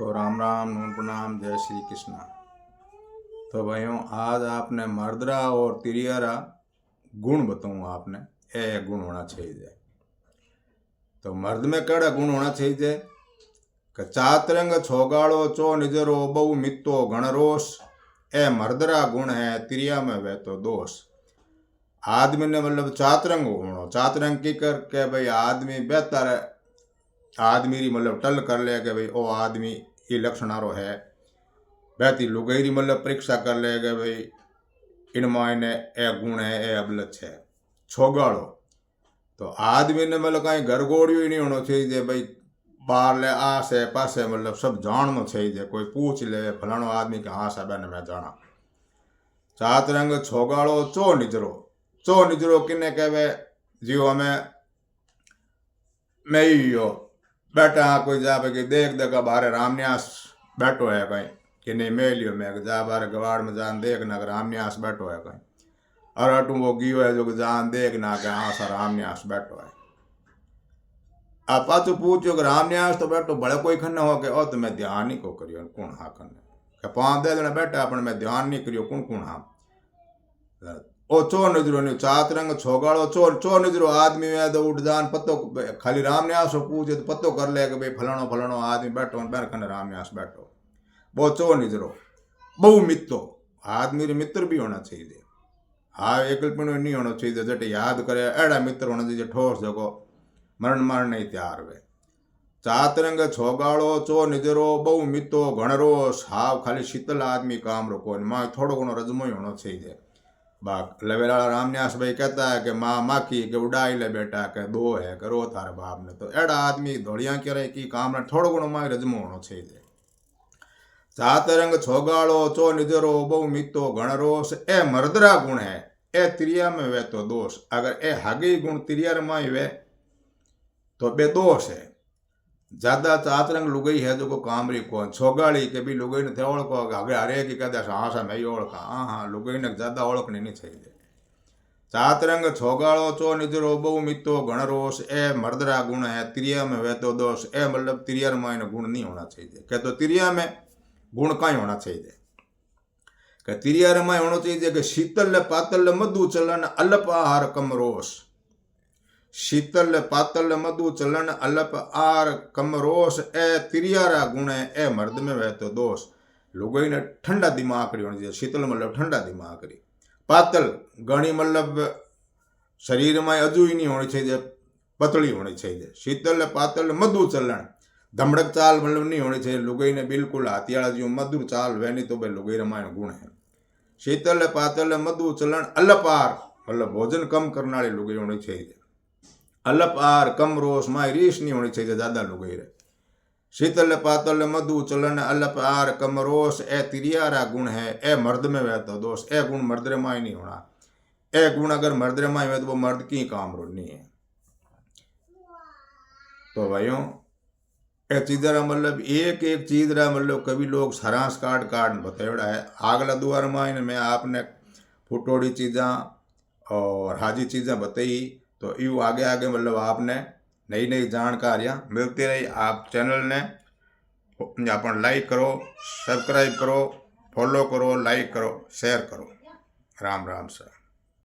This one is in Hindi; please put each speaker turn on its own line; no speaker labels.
तो राम राम नमन प्रणाम जय श्री कृष्णा। तो भाइयों आज आपने मर्दरा और तिरियारा गुण बताऊँ आपने ए गुण होना चाहिए। तो मर्द में कड़ा गुण होना चाहिए कि चातरंग छोगाड़ो चो निजरो बहु मित्तो गणरोष ए मर्दरा गुण है तिरिया में वे तो दोष। आदमी ने मतलब चातरंग होना चातरंग की कर के भाई आदमी बेहतर आदमी मतलब टल कर ले के भाई ओ आदमी ये लक्षणारो है बेहती लुगैरी मतलब परीक्षा कर ले के भाई इनमें इन्हें ए गुण है ए अबलच है। छोगाड़ो तो आदमी ने मतलब कहीं गरगोड़ियो ही नहीं होना चाहिए भाई बाहर ले आसे पासे मतलब सब जानना चाहिए कोई पूछ ले फलानो आदमी के हाँ साहब ने मैं जाना। चातरंग छोगाड़ो चो निजरो किन्ने कहवे जियो हमें मैं ही हो बैठा कोई जा भाई देख देगा बाहर रामन्यास बैठो है कहीं कि नहीं मैं लियो मैं जा बाहर गवाड़ में जान देख ना रामन्यास बैठो है कहीं और अटू वो गियो है जो जान देख ना के हाँ सर रामन्यास बैठो है। आप पाचो पूछो कि रामन्यास तो बैठो बड़े कोई खन्ना हो के ओ तो मैं ध्यान नहीं को करियो कौन हाँ खन्ने पाँच दे देना बैठा अपन मैं ध्यान नहीं करियो कौन हाँ ओ चो नजरो नहीं चातरंग छोगाड़ो चो नजरो आदमी में तो उठ जान पत्तो खाली रामन्यास पूछे तो पत्तो कर ले भाई फलानो फलानो आदमी बैठो बैर खने रामन्यास बैठो वो चो नजरो बहु मित्रो आदमी मित्र भी होना चाहिए। हाँ एकलपणो नहीं होना चाहिए जटे याद करे एड़ा मित्र होना चाहिए ठोस जगो मरण मार नहीं तैयार वे। चातरंग छोगाड़ो चो निजरो बहु मित्रो गणरोस हाव खाली शीतल आदमी काम रोको माँ थोड़ो घणो रजमो ही होना चाहिए। बाप लवेला रामन्यास भाई कहता है कि माँ माखी के उड़ाई ले बेटा के दो है करो थारे बाप ने तो एड़ा आदमी धोड़िया करे की काम ने थोड़ो घणो माँ रजमो होना चाहिए। चातरंग छोगाड़ो चो निजरो बहु मित्रो गणरोस ए मर्दरा गुण है ए तिरिया में वे तो दोष। अगर ए हगी गुण तिरिया में वे तो बे दोष है। ज्यादा चातरंग लुगई है जो को कामरी कौन छोगाड़ी के भी लुगई ने थे ओळखो आगे हरे की कहते हाँ सा मैं ओळखा हाँ लुगई ने ज्यादा ओळखनी नहीं चाहिए। चातरंग छोगाड़ो चो निजरो बहु मित्रो गणरोस ए मर्दरा गुण है तिरिया में वे तो दोष। ए मतलब तिरिया में गुण नहीं होना चाहिए क्या तो तिरिया में गुण कहीं होना चाहिए कि तिरिया में होना चाहिए कि शीतल पातल मधु चलन अल्प आहार कम रोष। शीतल पातल मधु चलन अल्प आहार कम रोष ए तिरियारा गुण है ए मर्द में वह तो दोष। लुगई ने ठंडा दिमाग होना चाहिए शीतल मतलब ठंडा दिमाग पातल घनी मतलब शरीर में अजू ही नहीं होनी चाहिए पतली होनी चाहिए। शीतल पातल मधु चलन धमड़क चाल मतलब नहीं होनी चाहिए लुगई ने बिल्कुल हाथियाड़ा जो मधुर चाल वह नहीं तो भाई लुगई रामायण गुण है। शीतल पातल मधु चलन अल्पार मतलब भोजन कम करने वाली लुगई होनी चाहिए। अल्पार कम रोष माई रीस नहीं होनी चाहिए ज्यादा लुगई रे। शीतल पातल मधु चलन अल्पार कम रोष ए तिरियारा गुण है ए मर्द में वह तो दोष। ए गुण मर्द रे माई नहीं होना। ए गुण अगर मर्द रे माई हुए तो वो मर्द की काम रो नहीं है। तो भाइयों ए चीज़ मतलब एक एक चीज़ रहा मतलब कभी लोग सरांस काट बताड़ा है आगला दुआर में मैं आपने फुटोड़ी चीज़ा और हाजी चीज़ें बताई तो यू आगे आगे मतलब आपने नई नई जानकारियाँ मिलती रही। आप चैनल ने अपन लाइक करो सब्सक्राइब करो फॉलो करो लाइक करो शेयर करो। राम राम सर।